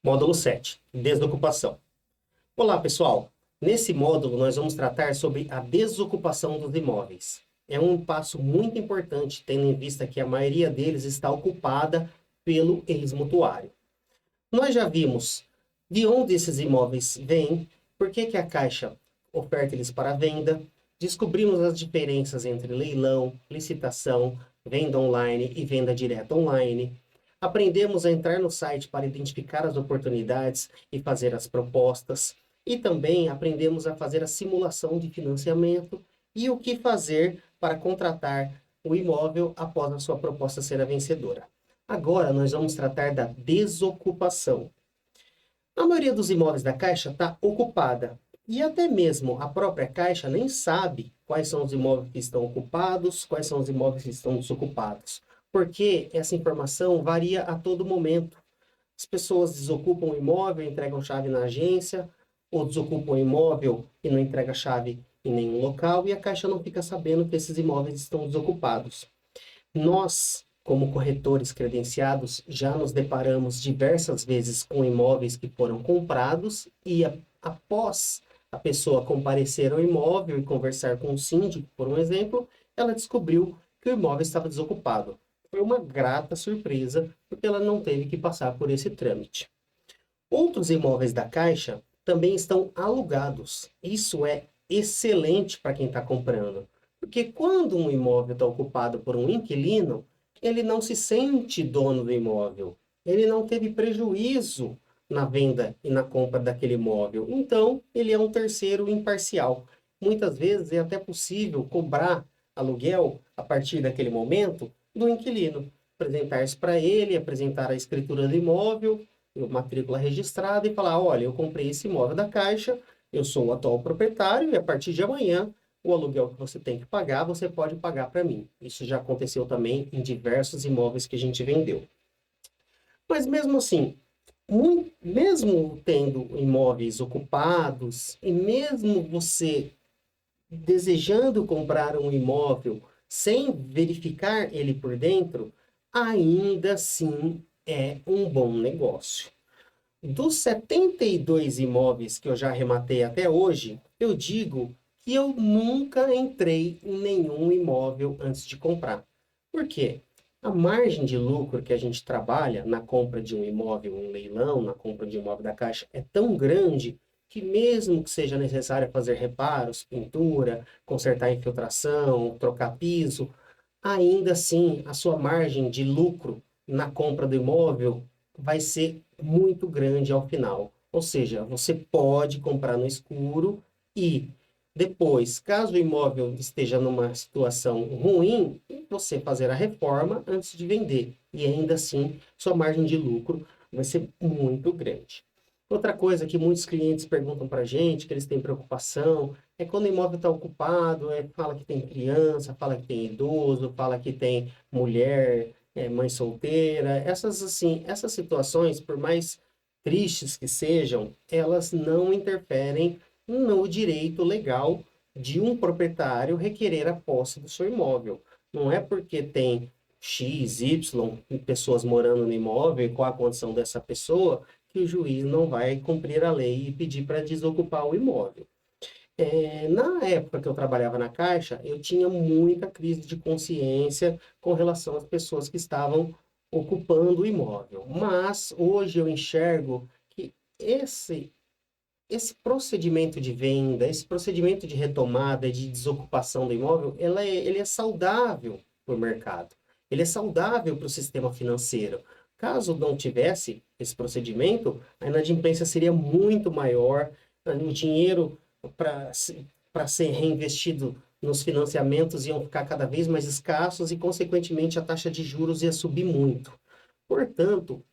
Módulo 7, desocupação. Olá, pessoal! Nesse módulo, nós vamos tratar sobre a desocupação dos imóveis. É um passo muito importante, tendo em vista que a maioria deles está ocupada pelo ex-mutuário. Nós já vimos de onde esses imóveis vêm, por que a Caixa oferta eles para venda, descobrimos as diferenças entre leilão, licitação, venda online e venda direta online. Aprendemos a entrar no site para identificar as oportunidades e fazer as propostas. E também aprendemos a fazer a simulação de financiamento e o que fazer para contratar o imóvel após a sua proposta ser a vencedora. Agora nós vamos tratar da desocupação. A maioria dos imóveis da Caixa está ocupada. E até mesmo a própria Caixa nem sabe quais são os imóveis que estão ocupados, quais são os imóveis que estão desocupados. Porque essa informação varia a todo momento. As pessoas desocupam o imóvel, entregam chave na agência, ou desocupam o imóvel e não entregam a chave em nenhum local, e a Caixa não fica sabendo que esses imóveis estão desocupados. Nós, como corretores credenciados, já nos deparamos diversas vezes com imóveis que foram comprados e após a pessoa comparecer ao imóvel e conversar com o síndico, por um exemplo, ela descobriu que o imóvel estava desocupado. Foi uma grata surpresa, porque ela não teve que passar por esse trâmite. Outros imóveis da Caixa também estão alugados. Isso é excelente para quem está comprando, porque quando um imóvel está ocupado por um inquilino, ele não se sente dono do imóvel. Ele não teve prejuízo na venda e na compra daquele imóvel. Então, ele é um terceiro imparcial. Muitas vezes é até possível cobrar aluguel a partir daquele momento do inquilino. Apresentar-se para ele, apresentar a escritura do imóvel, matrícula registrada e falar, olha, eu comprei esse imóvel da Caixa, eu sou o atual proprietário e a partir de amanhã o aluguel que você tem que pagar, você pode pagar para mim. Isso já aconteceu também em diversos imóveis que a gente vendeu. Mas mesmo assim, mesmo tendo imóveis ocupados e mesmo você desejando comprar um imóvel sem verificar ele por dentro, ainda assim é um bom negócio. Dos 72 imóveis que eu já arrematei até hoje, eu digo que eu nunca entrei em nenhum imóvel antes de comprar. Por quê? A margem de lucro que a gente trabalha na compra de um imóvel, um leilão, na compra de um imóvel da Caixa, é tão grande que mesmo que seja necessário fazer reparos, pintura, consertar a infiltração, trocar piso, ainda assim a sua margem de lucro na compra do imóvel vai ser muito grande ao final. Ou seja, você pode comprar no escuro e depois, caso o imóvel esteja numa situação ruim, você fazer a reforma antes de vender. E ainda assim, sua margem de lucro vai ser muito grande. Outra coisa que muitos clientes perguntam para a gente, que eles têm preocupação, é quando o imóvel está ocupado, fala que tem criança, fala que tem idoso, fala que tem mulher, mãe solteira. Essas situações, por mais tristes que sejam, elas não interferem no direito legal de um proprietário requerer a posse do seu imóvel. Não é porque tem X, Y pessoas morando no imóvel e qual a condição dessa pessoa que o juiz não vai cumprir a lei e pedir para desocupar o imóvel. Na época que eu trabalhava na Caixa, eu tinha muita crise de consciência com relação às pessoas que estavam ocupando o imóvel. Mas hoje eu enxergo que esse procedimento de venda, esse procedimento de retomada, de desocupação do imóvel, ele é saudável para o mercado. Ele é saudável para o sistema financeiro. Caso não tivesse esse procedimento, a inadimplência seria muito maior, o dinheiro para ser reinvestido nos financiamentos iam ficar cada vez mais escassos e, consequentemente, a taxa de juros ia subir muito. Portanto,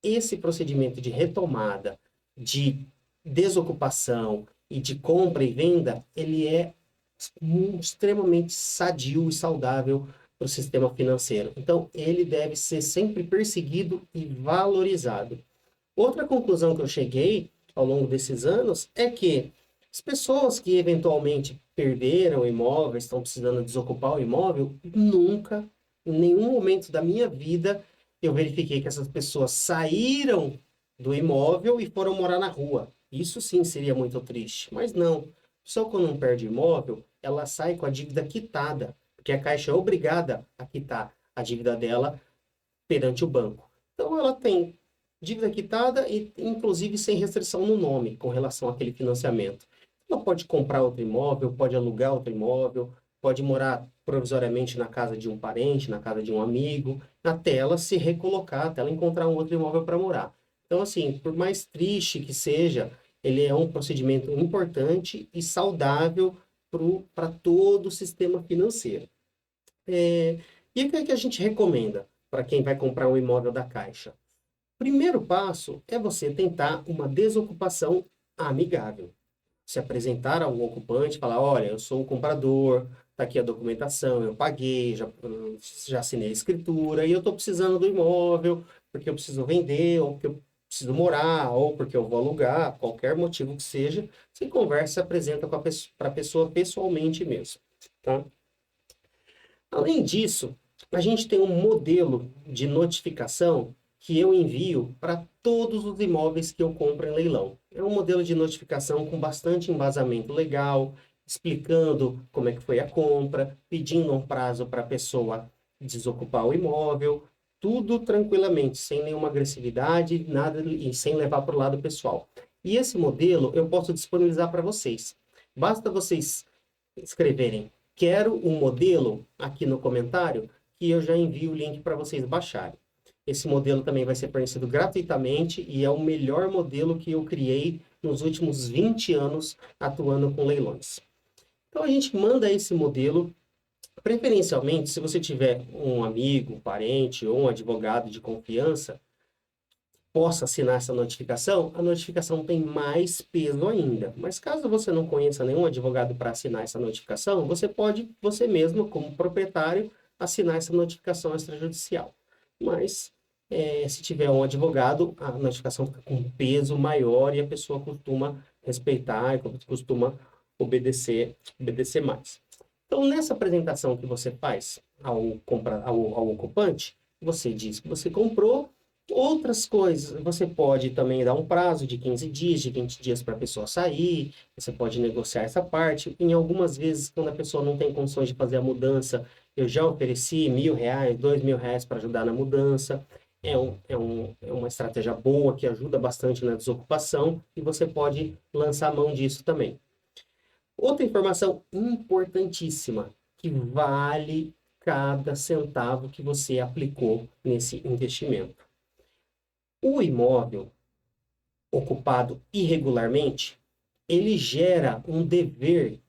esse procedimento de retomada, de desocupação e de compra e venda, ele é extremamente sadio e saudável para o sistema financeiro. Então, ele deve ser sempre perseguido e valorizado. Outra conclusão que eu cheguei ao longo desses anos é que as pessoas que eventualmente perderam o imóvel, estão precisando desocupar o imóvel, nunca, em nenhum momento da minha vida, eu verifiquei que essas pessoas saíram do imóvel e foram morar na rua. Isso sim seria muito triste, mas não. A pessoa quando não perde imóvel, ela sai com a dívida quitada, porque a Caixa é obrigada a quitar a dívida dela perante o banco. Então ela tem dívida quitada e inclusive sem restrição no nome com relação àquele financiamento. Ela pode comprar outro imóvel, pode alugar outro imóvel, pode morar provisoriamente na casa de um parente, na casa de um amigo, até ela se recolocar, até ela encontrar um outro imóvel para morar. Então, assim, por mais triste que seja, ele é um procedimento importante e saudável para todo o sistema financeiro. E o que é que a gente recomenda para quem vai comprar um imóvel da Caixa? Primeiro passo é você tentar uma desocupação amigável. Se apresentar ao ocupante, falar, olha, eu sou o comprador, está aqui a documentação, eu paguei, já assinei a escritura, e eu estou precisando do imóvel, porque eu preciso vender, ou porque eu preciso morar, ou porque eu vou alugar, qualquer motivo que seja, você conversa e apresenta para a pessoa pessoalmente mesmo. Tá? Além disso, a gente tem um modelo de notificação que eu envio para todos os imóveis que eu compro em leilão. É um modelo de notificação com bastante embasamento legal, explicando como é que foi a compra, pedindo um prazo para a pessoa desocupar o imóvel, tudo tranquilamente, sem nenhuma agressividade, nada e sem levar para o lado pessoal. E esse modelo eu posso disponibilizar para vocês. Basta vocês escreverem quero um modelo aqui no comentário que eu já envio o link para vocês baixarem. Esse modelo também vai ser fornecido gratuitamente e é o melhor modelo que eu criei nos últimos 20 anos atuando com leilões. Então a gente manda esse modelo, preferencialmente se você tiver um amigo, um parente ou um advogado de confiança, possa assinar essa notificação, a notificação tem mais peso ainda. Mas caso você não conheça nenhum advogado para assinar essa notificação, você pode, você mesmo, como proprietário, assinar essa notificação extrajudicial. Mas, se tiver um advogado, a notificação fica com peso maior e a pessoa costuma respeitar e costuma obedecer mais. Então, nessa apresentação que você faz ao ocupante, você diz que você comprou. Outras coisas, você pode também dar um prazo de 15 dias, de 20 dias para a pessoa sair, você pode negociar essa parte. Em algumas vezes, quando a pessoa não tem condições de fazer a mudança, eu já ofereci R$ 1.000, R$ 2.000 para ajudar na mudança. É uma estratégia boa que ajuda bastante na desocupação e você pode lançar a mão disso também. Outra informação importantíssima, que vale cada centavo que você aplicou nesse investimento. O imóvel ocupado irregularmente, ele gera um dever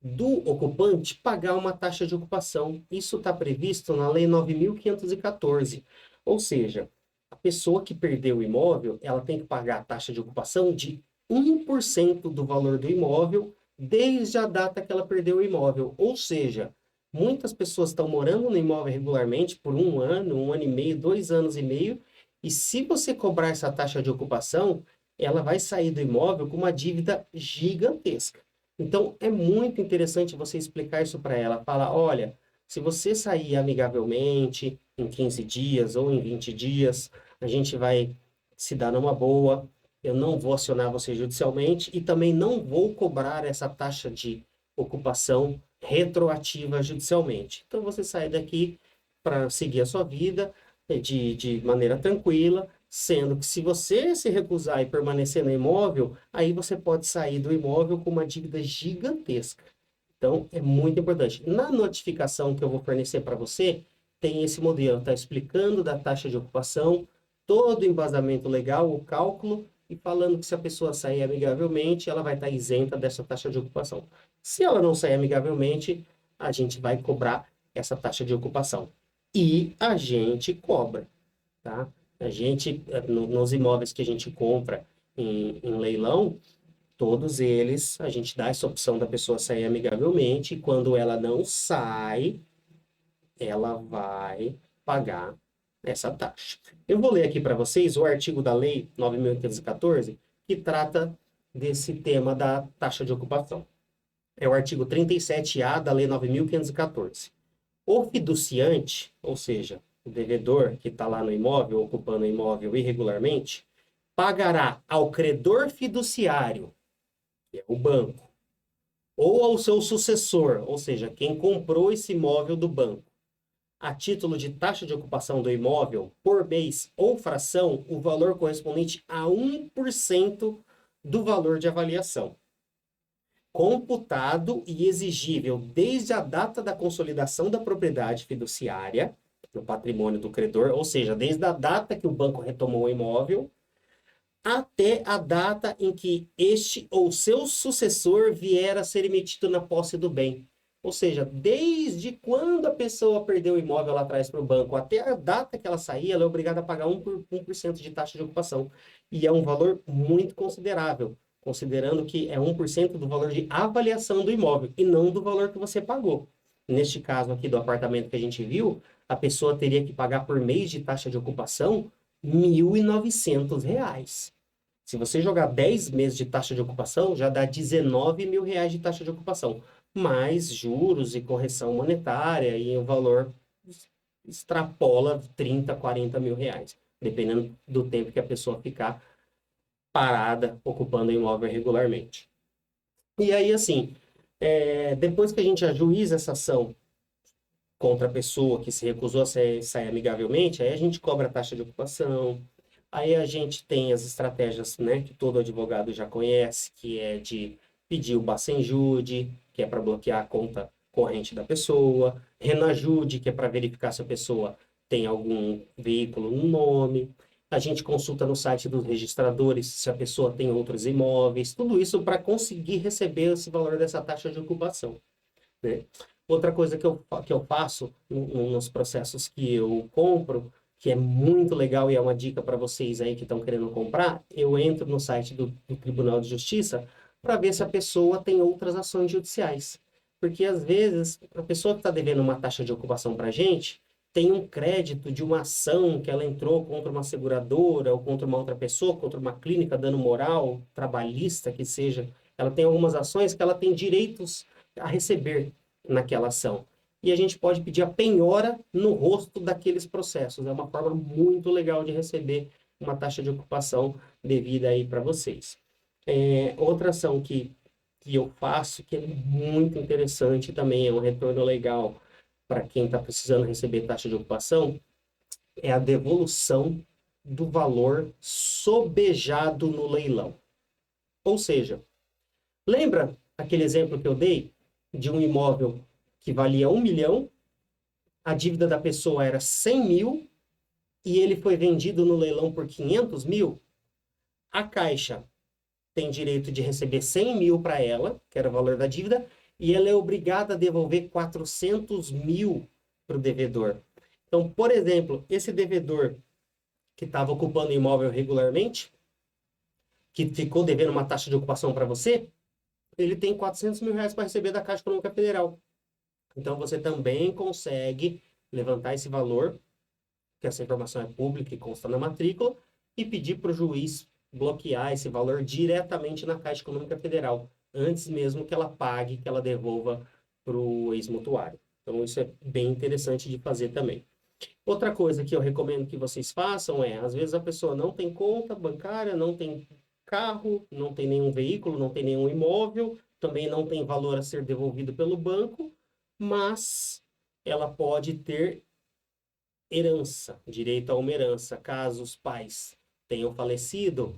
do ocupante pagar uma taxa de ocupação. Isso está previsto na Lei 9.514. Ou seja, a pessoa que perdeu o imóvel, ela tem que pagar a taxa de ocupação de 1% do valor do imóvel desde a data que ela perdeu o imóvel. Ou seja, muitas pessoas estão morando no imóvel regularmente por 1 ano e meio, 2 anos e meio, e se você cobrar essa taxa de ocupação, ela vai sair do imóvel com uma dívida gigantesca. Então, é muito interessante você explicar isso para ela. Falar, olha, se você sair amigavelmente, em 15 dias ou em 20 dias, a gente vai se dar numa boa, eu não vou acionar você judicialmente e também não vou cobrar essa taxa de ocupação retroativa judicialmente. Então, você sai daqui para seguir a sua vida, de maneira tranquila, sendo que se você se recusar e permanecer no imóvel, aí você pode sair do imóvel com uma dívida gigantesca. Então, é muito importante. Na notificação que eu vou fornecer para você, tem esse modelo, está explicando da taxa de ocupação, todo o embasamento legal, o cálculo, e falando que se a pessoa sair amigavelmente, ela vai estar isenta dessa taxa de ocupação. Se ela não sair amigavelmente, a gente vai cobrar essa taxa de ocupação. E a gente cobra, tá? A gente, nos imóveis que a gente compra em leilão, todos eles, a gente dá essa opção da pessoa sair amigavelmente, e quando ela não sai, ela vai pagar essa taxa. Eu vou ler aqui para vocês o artigo da Lei 9.514, que trata desse tema da taxa de ocupação. É o artigo 37A da Lei 9.514. O fiduciante, ou seja, o devedor que está lá no imóvel, ocupando o imóvel irregularmente, pagará ao credor fiduciário, que é o banco, ou ao seu sucessor, ou seja, quem comprou esse imóvel do banco, a título de taxa de ocupação do imóvel por mês ou fração, o valor correspondente a 1% do valor de avaliação, computado e exigível desde a data da consolidação da propriedade fiduciária no patrimônio do credor, ou seja, desde a data que o banco retomou o imóvel, até a data em que este ou seu sucessor vier a ser emitido na posse do bem. Ou seja, desde quando a pessoa perdeu o imóvel lá atrás para o banco, até a data que ela sair, ela é obrigada a pagar 1% de taxa de ocupação. E é um valor muito considerável, considerando que é 1% do valor de avaliação do imóvel, e não do valor que você pagou. Neste caso aqui do apartamento que a gente viu, a pessoa teria que pagar por mês de taxa de ocupação R$ 1.900. Se você jogar 10 meses de taxa de ocupação, já dá R$ 19.000 de taxa de ocupação, mais juros e correção monetária, e o valor extrapola 30, 40 mil reais, dependendo do tempo que a pessoa ficar parada, ocupando o imóvel regularmente. E aí, assim, depois que a gente ajuiza essa ação contra a pessoa que se recusou a sair amigavelmente, aí a gente cobra a taxa de ocupação. Aí a gente tem as estratégias, né, que todo advogado já conhece, que é de pedir o Bacenjude, que é para bloquear a conta corrente da pessoa, Renajude, que é para verificar se a pessoa tem algum veículo no nome. A gente consulta no site dos registradores se a pessoa tem outros imóveis, tudo isso para conseguir receber esse valor dessa taxa de ocupação, né? Outra coisa que eu faço nos processos que eu compro, que é muito legal e é uma dica para vocês aí que estão querendo comprar, eu entro no site do Tribunal de Justiça para ver se a pessoa tem outras ações judiciais. Porque às vezes a pessoa que está devendo uma taxa de ocupação para a gente tem um crédito de uma ação que ela entrou contra uma seguradora ou contra uma outra pessoa, contra uma clínica, dano moral, trabalhista, que seja. Ela tem algumas ações que ela tem direitos a receber naquela ação. E a gente pode pedir a penhora no rosto daqueles processos. É uma forma muito legal de receber uma taxa de ocupação devida aí para vocês. Outra ação que eu faço, que é muito interessante também, é um retorno legal para quem está precisando receber taxa de ocupação, é a devolução do valor sobejado no leilão. Ou seja, lembra aquele exemplo que eu dei de um imóvel que valia 1 milhão, a dívida da pessoa era 100 mil e ele foi vendido no leilão por 500 mil? A Caixa tem direito de receber 100 mil para ela, que era o valor da dívida, e ela é obrigada a devolver 400 mil para o devedor. Então, por exemplo, esse devedor que estava ocupando o imóvel regularmente, que ficou devendo uma taxa de ocupação para você, ele tem 400 mil reais para receber da Caixa Econômica Federal. Então, você também consegue levantar esse valor, que essa informação é pública e consta na matrícula, e pedir para o juiz bloquear esse valor diretamente na Caixa Econômica Federal, antes mesmo que ela pague, que ela devolva para o ex-mutuário. Então, isso é bem interessante de fazer também. Outra coisa que eu recomendo que vocês façam é, às vezes a pessoa não tem conta bancária, não tem carro, não tem nenhum veículo, não tem nenhum imóvel, também não tem valor a ser devolvido pelo banco, mas ela pode ter herança, direito a uma herança. Caso os pais tenham falecido,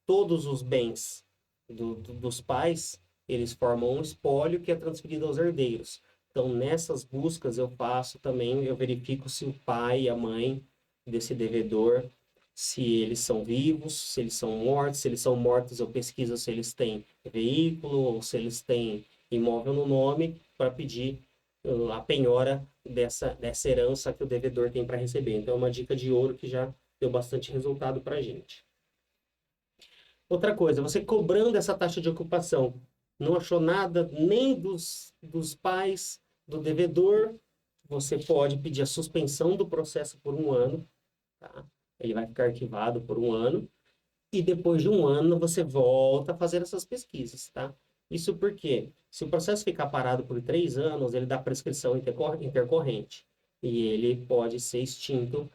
todos os bens dos pais, eles formam um espólio que é transferido aos herdeiros. Então, nessas buscas eu faço também, eu verifico se o pai e a mãe desse devedor, se eles são vivos, se eles são mortos. Se eles são mortos, eu pesquiso se eles têm veículo ou se eles têm imóvel no nome, para pedir a penhora dessa herança que o devedor tem para receber. Então, é uma dica de ouro que já deu bastante resultado para a gente. Outra coisa, você cobrando essa taxa de ocupação, não achou nada nem dos pais do devedor, você pode pedir a suspensão do processo por 1 ano, tá? Ele vai ficar arquivado por 1 ano, e depois de 1 ano você volta a fazer essas pesquisas, tá? Isso porque, se o processo ficar parado por 3 anos, ele dá prescrição intercorrente, e ele pode ser extinto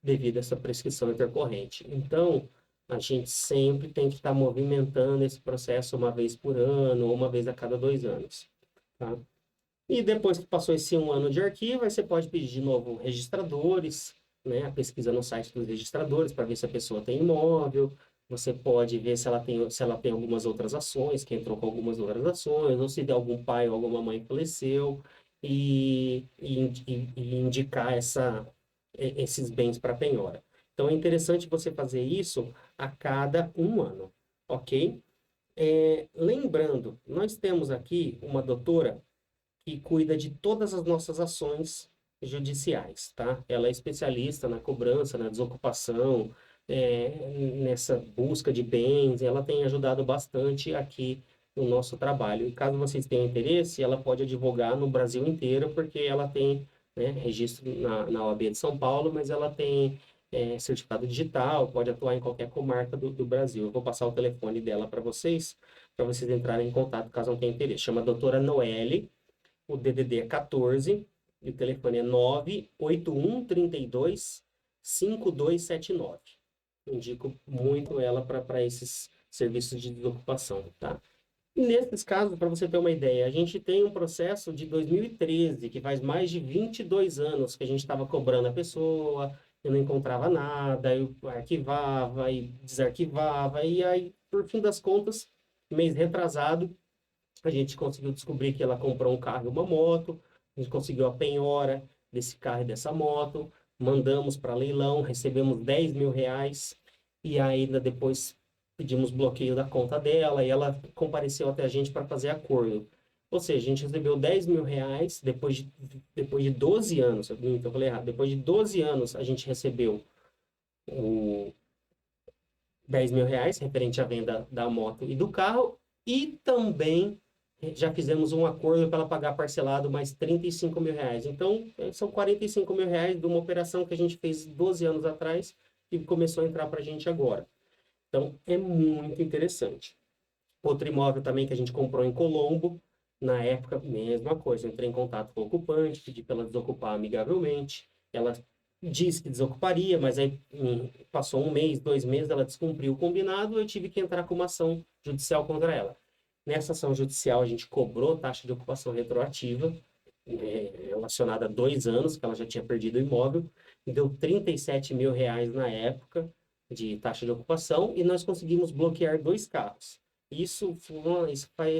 devido a essa prescrição intercorrente. Então, A gente sempre tem que estar movimentando esse processo uma vez por ano, ou uma vez a cada 2 anos, tá? E depois que passou esse 1 ano de arquivo, aí você pode pedir de novo registradores, né? A pesquisa no site dos registradores para ver se a pessoa tem imóvel. Você pode ver se ela tem algumas outras ações, que entrou com algumas outras ações, ou se algum pai ou alguma mãe faleceu, e indicar esses bens para penhora. Então é interessante você fazer isso a cada 1 ano, ok? Lembrando, nós temos aqui uma doutora que cuida de todas as nossas ações judiciais, tá? Ela é especialista na cobrança, na desocupação, nessa busca de bens, ela tem ajudado bastante aqui no nosso trabalho. E caso vocês tenham interesse, ela pode advogar no Brasil inteiro, porque ela tem, né, registro na OAB de São Paulo, mas ela tem certificado digital, pode atuar em qualquer comarca do Brasil. Eu vou passar o telefone dela para vocês entrarem em contato caso não tenha interesse. Chama doutora Noelle. O DDD é 14 e o telefone é 981325279. Indico muito ela para esses serviços de desocupação, tá? E nesses casos, para você ter uma ideia, a gente tem um processo de 2013, que faz mais de 22 anos que a gente estava cobrando a pessoa, eu não encontrava nada, eu arquivava e desarquivava, e aí, por fim das contas, mês retrasado, a gente conseguiu descobrir que ela comprou um carro e uma moto, a gente conseguiu a penhora desse carro e dessa moto, mandamos para leilão, recebemos R$ 10.000, e ainda depois pedimos bloqueio da conta dela, e ela compareceu até a gente para fazer acordo. Ou seja, a gente recebeu R$ 10.000 depois de 12 anos, então eu falei errado, depois de 12 anos a gente recebeu o R$ 10.000 referente à venda da moto e do carro, e também já fizemos um acordo para ela pagar parcelado mais R$ 35.000. Então, são R$ 45.000 de uma operação que a gente fez 12 anos atrás e começou a entrar para a gente agora. Então, é muito interessante. Outro imóvel também que a gente comprou em Colombo, na época, mesma coisa. Eu entrei em contato com o ocupante, pedi para ela desocupar amigavelmente. Ela disse que desocuparia, mas aí passou 1 mês, 2 meses, ela descumpriu o combinado, eu tive que entrar com uma ação judicial contra ela. Nessa ação judicial, a gente cobrou taxa de ocupação retroativa, relacionada a 2 anos, que ela já tinha perdido o imóvel, e deu R$ 37.000 na época de taxa de ocupação, e nós conseguimos bloquear 2 carros. Isso foi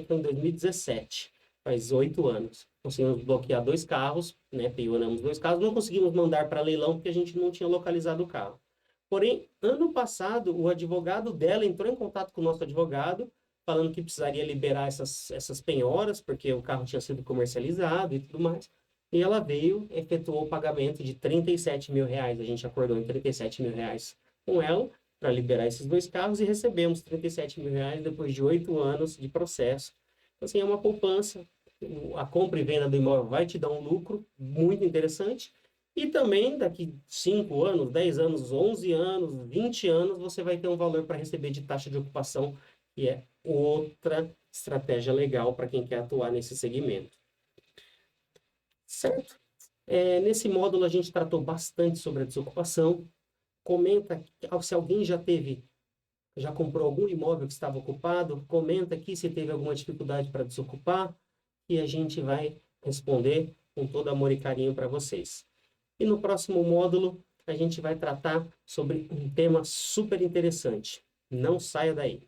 em 2017, faz 8 anos. Conseguimos bloquear 2 carros, né, penhoramos 2 carros, não conseguimos mandar para leilão porque a gente não tinha localizado o carro. Porém, ano passado, o advogado dela entrou em contato com o nosso advogado, falando que precisaria liberar essas penhoras, porque o carro tinha sido comercializado e tudo mais. E ela veio, efetuou o pagamento de R$ 37.000. A gente acordou em R$ 37.000 com ela, para liberar esses 2 carros, e recebemos R$ 37.000 depois de 8 anos de processo. Então, assim, é uma poupança. A compra e venda do imóvel vai te dar um lucro muito interessante. E também, daqui 5 anos, 10 anos, 11 anos, 20 anos, você vai ter um valor para receber de taxa de ocupação, que é outra estratégia legal para quem quer atuar nesse segmento. Certo? Nesse módulo, a gente tratou bastante sobre a desocupação. Comenta se alguém já comprou algum imóvel que estava ocupado, comenta aqui se teve alguma dificuldade para desocupar, e a gente vai responder com todo amor e carinho para vocês. E no próximo módulo, a gente vai tratar sobre um tema super interessante. Não saia daí!